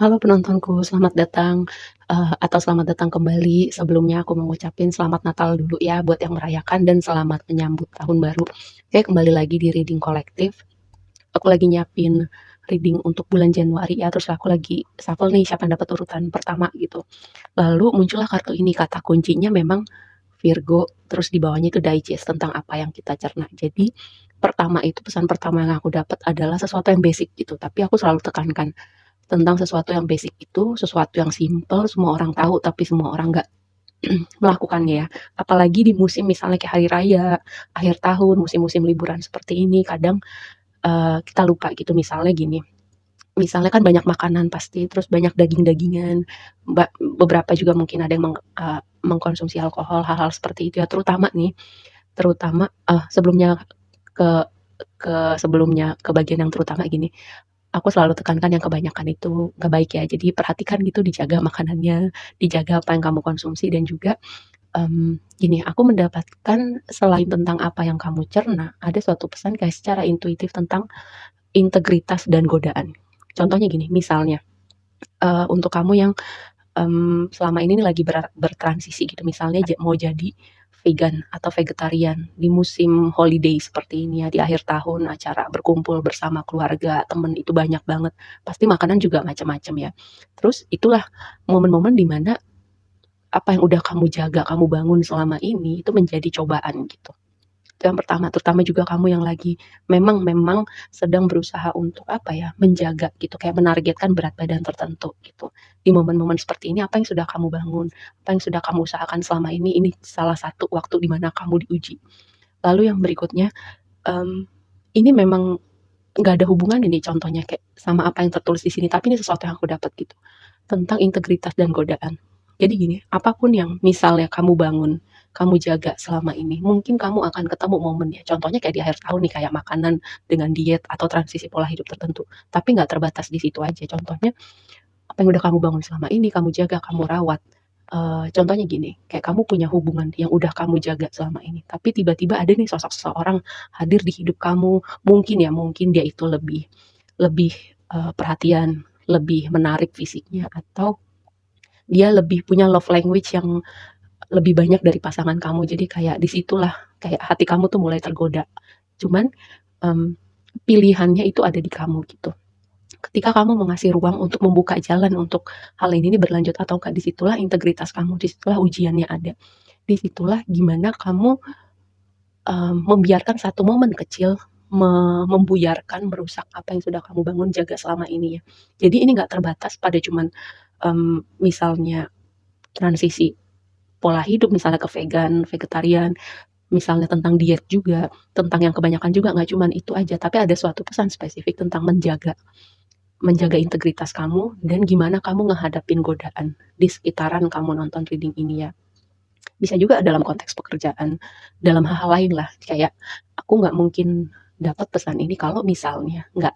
Halo penontonku, selamat datang, atau selamat datang kembali. Sebelumnya aku mau ngucapin selamat Natal dulu ya buat yang merayakan dan selamat menyambut tahun baru. Oke, kembali lagi di Reading Kolektif. Aku lagi nyiapin reading untuk bulan Januari ya, terus aku lagi shuffle nih siapa yang dapat urutan pertama gitu. Lalu muncullah kartu ini, kata kuncinya memang Virgo, terus di bawahnya itu digest tentang apa yang kita cerna. Jadi pertama itu pesan pertama yang aku dapat adalah sesuatu yang basic gitu, tapi aku selalu tekankan tentang sesuatu yang basic itu sesuatu yang simple, semua orang tahu tapi semua orang nggak melakukannya ya. Apalagi di musim misalnya kayak hari raya, akhir tahun, musim-musim liburan seperti ini, kadang kita lupa gitu. Misalnya gini, misalnya kan banyak makanan pasti, terus banyak daging-dagingan, beberapa juga mungkin ada yang mengkonsumsi alkohol, hal-hal seperti itu ya. Terutama sebelumnya ke sebelumnya ke bagian yang terutama gini, aku selalu tekankan yang kebanyakan itu nggak baik ya. Jadi perhatikan gitu, dijaga makanannya, dijaga apa yang kamu konsumsi dan juga gini, aku mendapatkan selain tentang apa yang kamu cerna, ada suatu pesan kayak secara intuitif tentang integritas dan godaan. Contohnya gini, misalnya untuk kamu yang selama ini nih lagi bertransisi gitu, misalnya mau jadi vegan atau vegetarian di musim holiday seperti ini ya, di akhir tahun acara berkumpul bersama keluarga, temen itu banyak banget, pasti makanan juga macam-macam ya. Terus itulah momen-momen dimana apa yang udah kamu jaga, kamu bangun selama ini itu menjadi cobaan gitu. Itu yang pertama, terutama juga kamu yang lagi memang sedang berusaha untuk apa ya, menjaga gitu, kayak menargetkan berat badan tertentu gitu. Di momen-momen seperti ini apa yang sudah kamu bangun, apa yang sudah kamu usahakan selama ini salah satu waktu di mana kamu diuji. Lalu yang berikutnya, mmm, ini memang nggak ada hubungan ini contohnya kayak sama apa yang tertulis di sini, tapi ini sesuatu yang aku dapat gitu, tentang integritas dan godaan. Jadi gini, apapun yang misalnya kamu bangun, kamu jaga selama ini, mungkin kamu akan ketemu momen ya, contohnya kayak di akhir tahun nih, kayak makanan dengan diet atau transisi pola hidup tertentu, tapi nggak terbatas di situ aja. Contohnya, apa yang udah kamu bangun selama ini, kamu jaga, kamu rawat. Contohnya gini, kayak kamu punya hubungan yang udah kamu jaga selama ini, tapi tiba-tiba ada nih sosok seseorang hadir di hidup kamu, mungkin dia itu lebih lebih, perhatian, lebih menarik fisiknya, atau dia lebih punya love language yang lebih banyak dari pasangan kamu. Jadi kayak di situlah kayak hati kamu tuh mulai tergoda. Cuman, mmm, pilihannya itu ada di kamu gitu. Ketika kamu mengasih ruang untuk membuka jalan untuk hal ini berlanjut atau enggak, di situlah integritas kamu, di situlah ujiannya ada. Di situlah gimana kamu, membiarkan satu momen kecil membuyarkan, merusak apa yang sudah kamu bangun jaga selama ini ya. Jadi ini nggak terbatas pada cuman, misalnya transisi pola hidup, misalnya ke vegan, vegetarian, misalnya tentang diet juga, tentang yang kebanyakan juga nggak cuman itu aja, tapi ada suatu pesan spesifik tentang menjaga menjaga integritas kamu dan gimana kamu ngehadapin godaan di sekitaran kamu nonton reading ini ya. Bisa juga dalam konteks pekerjaan, dalam hal-hal lain lah, kayak aku nggak mungkin dapat pesan ini kalau misalnya nggak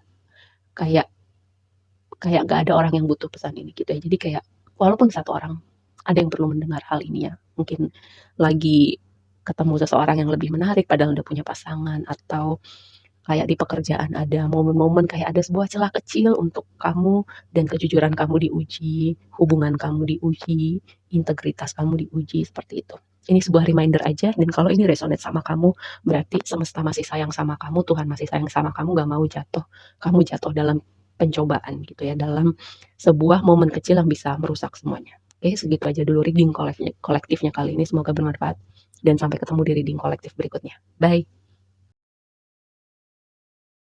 kayak kayak nggak ada orang yang butuh pesan ini gitu ya. Jadi kayak walaupun satu orang ada yang perlu mendengar hal ini ya, mungkin lagi ketemu seseorang yang lebih menarik padahal udah punya pasangan, atau kayak di pekerjaan ada momen-momen kayak ada sebuah celah kecil untuk kamu dan kejujuran kamu diuji, hubungan kamu diuji, integritas kamu diuji, seperti itu. Ini sebuah reminder aja, dan kalau ini resonate sama kamu, berarti semesta masih sayang sama kamu, Tuhan masih sayang sama kamu, gak mau kamu jatuh dalam pencobaan gitu ya, dalam sebuah momen kecil yang bisa merusak semuanya. Oke, segitu aja dulu reading kolektifnya kali ini, semoga bermanfaat dan sampai ketemu di reading kolektif berikutnya. Bye.